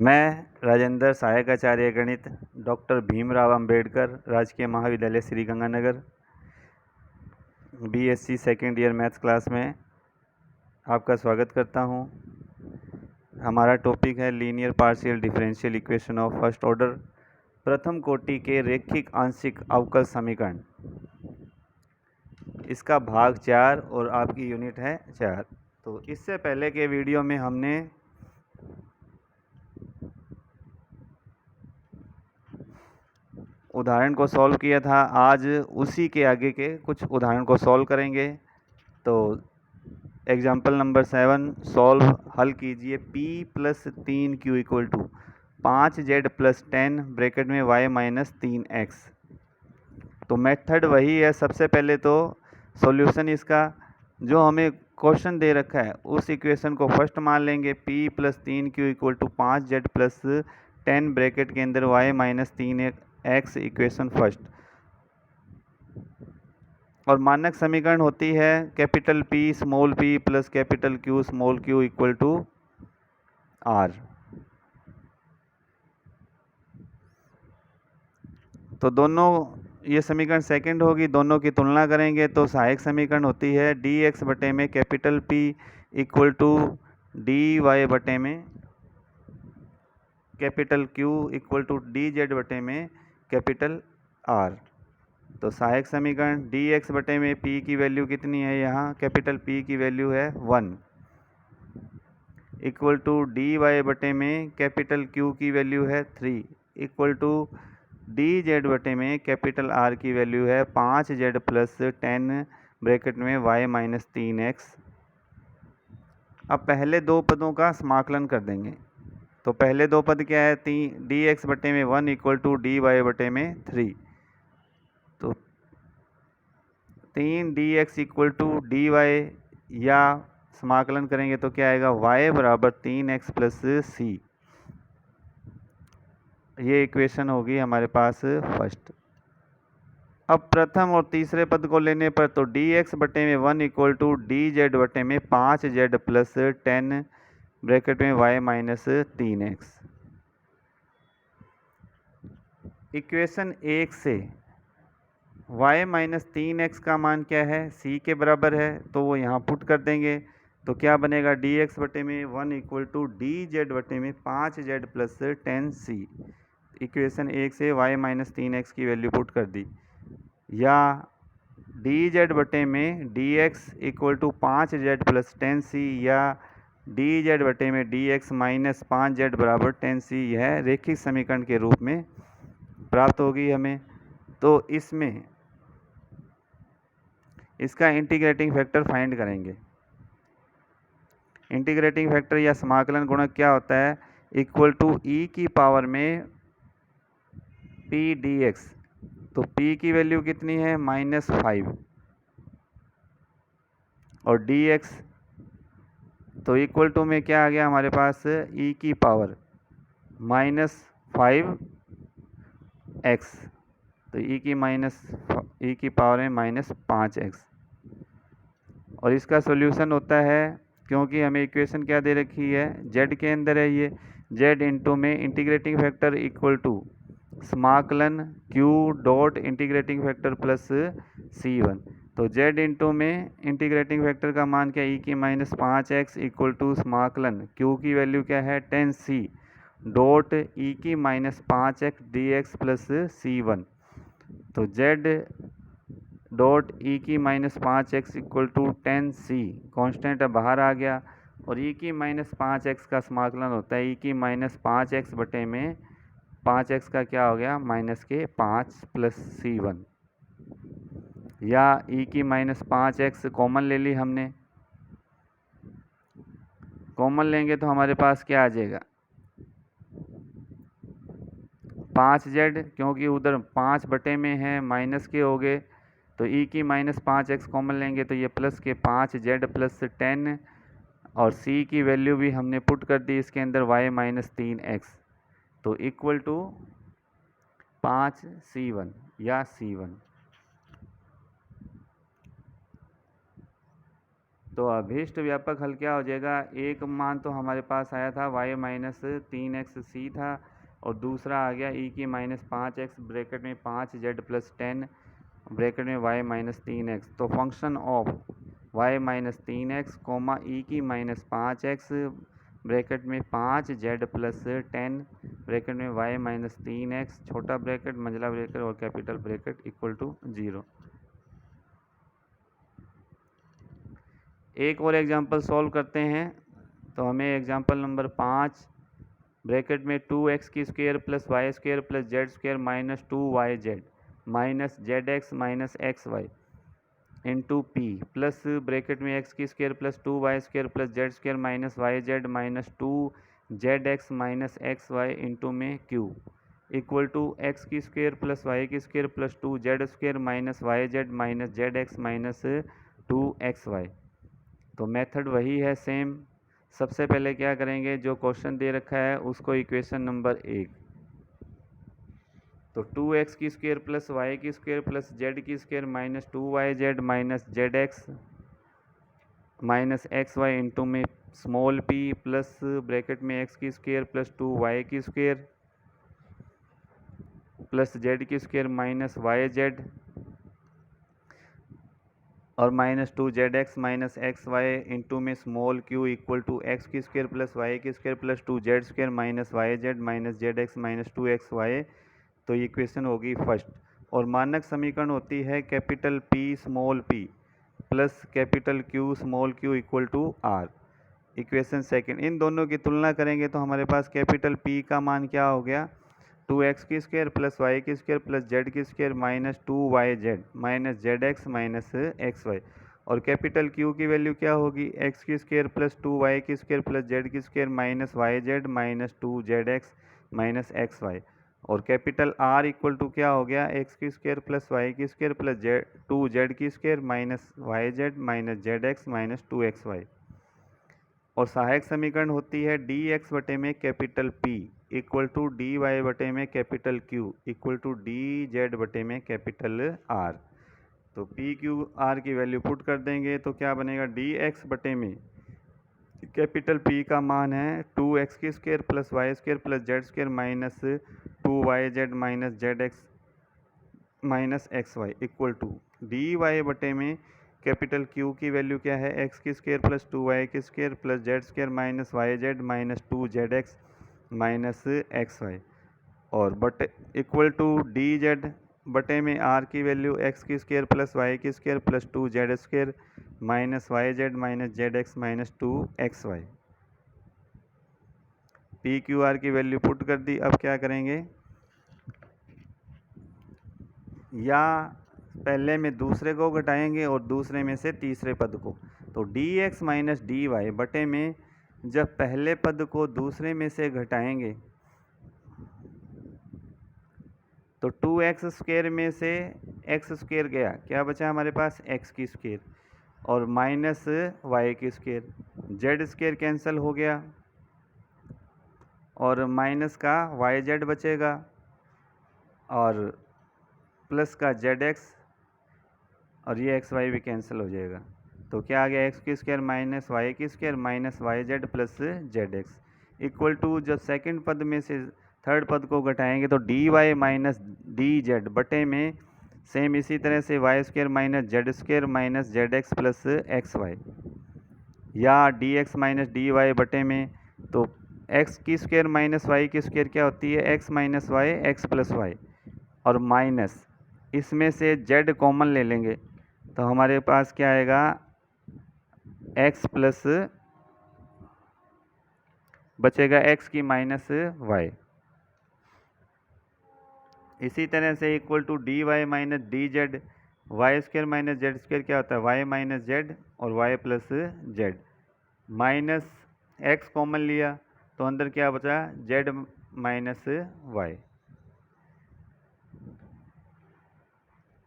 मैं राजेंद्र सहायक आचार्य गणित डॉक्टर भीमराव अंबेडकर राजकीय महाविद्यालय Shri Ganganagar BSc second year maths class में आपका स्वागत करता हूं। हमारा टॉपिक है linear partial differential equation of first order, प्रथम कोटि के रैखिक आंशिक अवकल समीकरण। इसका भाग 4 और आपकी यूनिट है 4। तो इससे पहले के वीडियो में हमने उदाहरण को सॉल्व किया था। आज उसी के आगे के कुछ उदाहरण को सॉल्व करेंगे। तो एग्जाम्पल नंबर 7 सॉल्व हल कीजिए p + 3q = 5z + 10 ब्रैकेट में y - 3x। तो मेथड वही है। सबसे पहले तो सॉल्यूशन इसका जो हमें क्वेश्चन दे रखा है उस इक्वेशन को फर्स्ट मान लेंगे। p + 3q = 5z + 10 ब्रैकेट के अंदर y - 3x इक्वेशन फर्स्ट। और मानक समीकरण होती है capital P small p + capital Q small q = R। तो दोनों ये समीकरण सेकंड होगी, दोनों की तुलना करेंगे तो सहायक समीकरण होती है dx बटे में कैपिटल P = dy बटे में कैपिटल Q = dz बटे में कैपिटल R। तो सहायक समीकरण dx बटे में p की वैल्यू कितनी है, यहाँ कैपिटल P की वैल्यू है 1 = dy बटे में कैपिटल Q की वैल्यू है 3 = dz बटे में कैपिटल R की वैल्यू है 5z + 10 ब्रैकेट में y - 3x। अब पहले दो पदों का समाकलन कर देंगे। तो पहले दो पद क्या है, dx बटे में 1 = dy बटे में 3। तो 3 dx = dy या समाकलन करेंगे तो क्या आएगा, y = 3x + c। ये इक्वेशन होगी हमारे पास फर्स्ट। अब प्रथम और तीसरे पद को लेने पर तो dx बटे में 1 = dz बटे में 5z + 10 ब्रैकेट में y - 3x। इक्वेशन 1 से y - 3x का मान क्या है, c के बराबर है, तो वो यहाँ पुट कर देंगे। तो क्या बनेगा, dx बटे में 1 = dz बटे में 5z + 10c। इक्वेशन 1 से y - 3x की वैल्यू पुट कर दी। या dz बटे में dx = 5z + 10c या dz बटे में dx - 5z = 10c, यह रैखिक समीकरण के रूप में प्राप्त होगी हमें। तो इसमें इसका इंटीग्रेटिंग फैक्टर फाइंड करेंगे। इंटीग्रेटिंग फैक्टर या समाकलन गुणक क्या होता है, = e की पावर में p dx। तो p की वैल्यू कितनी है, -5 और dx तो इक्वल टू में क्या आ गया हमारे पास, e की पावर -5x। तो e की पावर में -5x। और इसका सॉल्यूशन होता है, क्योंकि हमें इक्वेशन क्या दे रखी है, z के अंदर है ये, z इंटू में इंटीग्रेटिंग फैक्टर इक्वल टू समाकलन q dot integrating factor plus c1। तो z इंटू में इंटीग्रेटिंग फैक्टर का मान क्या, e की -5x इक्वल टू समाकलन q की वैल्यू क्या है 10c डॉट e की -5x dx प्लस c1। तो z डॉट ई की -5x equal to 10c constant बाहर आ गया। और e की -5x का समाकलन होता है e की -5x बटे में 5x का क्या हो गया, -5 + c1। या e की -5x कॉमन ले ली हमने, कॉमन लेंगे तो हमारे पास क्या आ जाएगा, 5z, क्योंकि उधर 5 बटे में है माइनस के हो गए। तो e की -5x कॉमन लेंगे तो ये प्लस के 5z + 10 और c की वैल्यू भी हमने पुट कर दी इसके अंदर y - 3x। तो इक्वल टू 5c1 या c1। तो अभीष्ट व्यापक हल क्या हो जाएगा, एक मान तो हमारे पास आया था y माइनस 3x था, और दूसरा आ गया e की माइनस 5x ब्रैकेट में 5z प्लस 10 ब्रैकेट में y माइनस 3x। तो function of y minus 3x comma e की माइनस 5x ब्रैकेट में 5z प्लस 10 ब्रैकेट में y माइनस 3x छोटा ब्रैकेट मंझला ब्रैकेट और कैपिटल ब्रैकेट इक्वल टू 0। एक और एग्जांपल सॉल्व करते हैं। तो हमें एग्जांपल नंबर 5 ब्रैकेट में 2x की square plus Y square plus Z square minus 2yz minus zx minus xy into P plus bracket में x की square plus 2y square plus Z square minus yz minus 2zx minus xy into में q equal to x की square plus y की square plus 2z square minus yz minus zx minus 2xy। तो method वही है same. सबसे पहले क्या करेंगे, जो क्वेश्चन दे रखा है उसको इक्वेशन नंबर 1, तो 2x की स्क्वायर प्लस वाई की स्क्वायर प्लस जेड की square minus 2yz minus zx minus xy into में स्मॉल p प्लस ब्रैकेट में x की स्क्वायर प्लस 2y की स्क्वायर प्लस z की स्क्वायर माइनस yz और minus 2zx minus xy into में small q equal to x की square plus y की square plus 2z square minus yz minus zx minus 2xy। तो ये equation होगी first. और मानक समीकरण होती है capital P small p plus capital Q small q equal to r। Equation second, इन दोनों की तुलना करेंगे तो हमारे पास कैपिटल P का मान क्या हो गया, 2x की स्क्वायर प्लस वाई की स्क्वायर प्लस जेड की square minus 2yz minus zx minus xy। और कैपिटल Q की वैल्यू क्या होगी, x की स्क्वायर प्लस 2y की स्क्वायर प्लस जेड की square minus yz minus 2zx minus xy। और कैपिटल R इक्वल टू क्या हो गया, x की स्क्वायर प्लस वाई की स्क्वायर प्लस 2z की square minus yz minus zx minus 2xy। और सहायक समीकरण होती है dx बटे में capital P equal to dy बटे में capital Q equal to dz बटे में कैपिटल R। तो P Q R की वैल्यू पुट कर देंगे तो क्या बनेगा, dx बटे में कैपिटल P का मान है 2x की square plus Y square plus Z square minus 2yz minus zx minus xy equal to dy बटे में कैपिटल Q की वैल्यू क्या है, x की स्क्वायर प्लस 2y की square plus Z square minus yz minus 2zx minus xy। और बटे equal to dz बटे में r की वैल्यू x की स्क्वायर प्लस y की square plus 2z square minus yz minus zx minus 2xy। P Q R की value put कर दी। अब क्या करेंगे, या पहले में दूसरे को घटाएंगे और दूसरे में से तीसरे पद को। तो dx माइनस dy बटे में जब पहले पद को दूसरे में से घटाएंगे तो 2x स्क्वायर में से x स्क्वायर गया, क्या बचा हमारे पास, x की स्क्वायर और माइनस y की स्क्वायर, z स्क्वायर कैंसिल हो गया और माइनस का yz बचेगा और प्लस का zx और ये xy भी कैंसिल हो जाएगा। तो क्या आ गया, x की स्क्वायर माइनस y की square minus yz plus zx equal to जब सेकंड पद में से थर्ड पद को घटाएंगे तो dy माइनस dz बटे में सेम इसी तरह से y square minus Z square minus zx plus xy, या dx माइनस dy बटे में तो x की स्क्वायर माइनस y की स्क्वायर क्या होती है, x minus Y X plus Y और माइनस इसमें से z कॉमन ले लेंगे तो हमारे पास क्या आएगा, x प्लस बचेगा x की माइनस वाई। इसी तरह से equal to dy minus D Z, Y square minus Z square क्या होता है, y माइनस जेड और y plus Z minus x common लिया तो अंदर क्या बचा, z minus Y,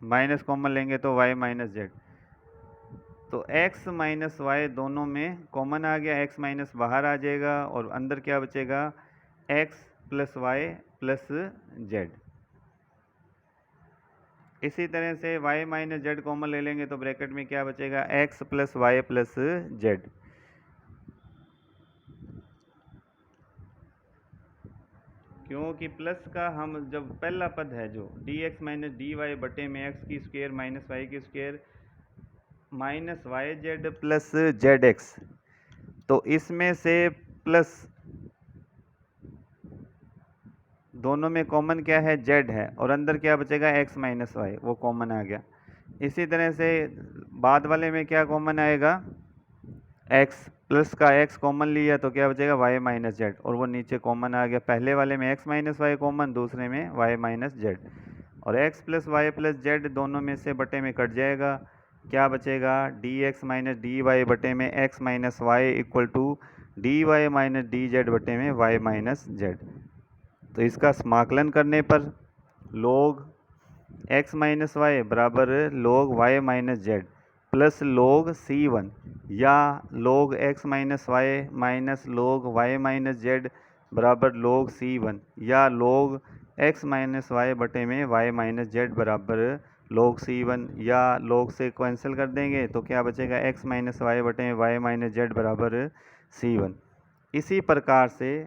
minus common लेंगे तो y माइनस जेड। तो x माइनस वाई दोनों में कॉमन आ गया, x माइनस बाहर आ जाएगा और अंदर क्या बचेगा, x plus Y plus Z. इसी तरह से y माइनस जेड कॉमन ले लेंगे तो ब्रैकेट में क्या बचेगा, x plus Y plus Z. क्योंकि प्लस का हम जब पहला पद है जो dx माइनस डी वाई बटे में x की स्क्वायर माइनस वाई की square minus Y Z plus Z X, तो इसमें से प्लस दोनों में कॉमन क्या है, z है, और अंदर क्या बचेगा x माइनस वाई, वो कॉमन आ गया। इसी तरह से बाद वाले में क्या कॉमन आएगा, x प्लस का x कॉमन लिया तो क्या बचेगा y माइनस जेड, और वो नीचे कॉमन आ गया। पहले वाले में x माइनस वाई कॉमन, दूसरे में y माइनस जेड, और x plus Y plus Z दोनों में से बटे में कट जाएगा, क्या बचेगा, dx माइनस डी वाई बटे में x minus Y equal to D Y minus D Z बटे में y माइनस जेड। तो इसका समाकलन करने पर log x माइनस वाई बराबर log y minus Z plus log c1 या log x minus Y minus log y minus Z बराबर log c1 या log x माइनस वाई बटे में y माइनस जेड बराबर log c1 या log से cancel कर देंगे तो क्या बचेगा, x माइनस वाई बटे में y माइनस जेड बराबर c1। इसी प्रकार से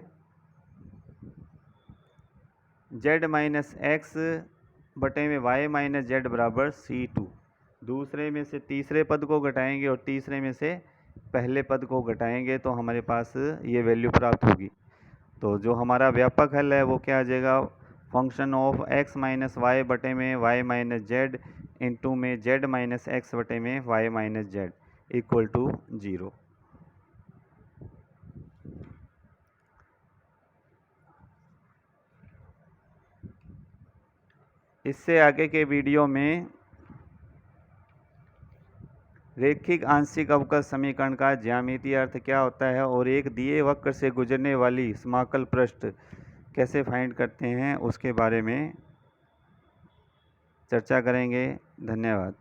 z माइनस एक्स बटे में y माइनस जेड बराबर c2, दूसरे में से तीसरे पद को घटाएंगे और तीसरे में से पहले पद को घटाएंगे तो हमारे पास ये वैल्यू प्राप्त होगी। तो जो हमारा व्यापक हल है वो क्या आ जाएगा, function of x minus Y बटे में y माइनस जेड इंटू में z माइनस एक्स बटे में y minus Z equal to 0। इससे आगे के वीडियो में रैखिक आंशिक अवकल समीकरण का ज्यामितीय अर्थ क्या होता है और एक दिए वक्र से गुजरने वाली समाकल पृष्ठ कैसे फाइंड करते हैं उसके बारे में चर्चा करेंगे। धन्यवाद।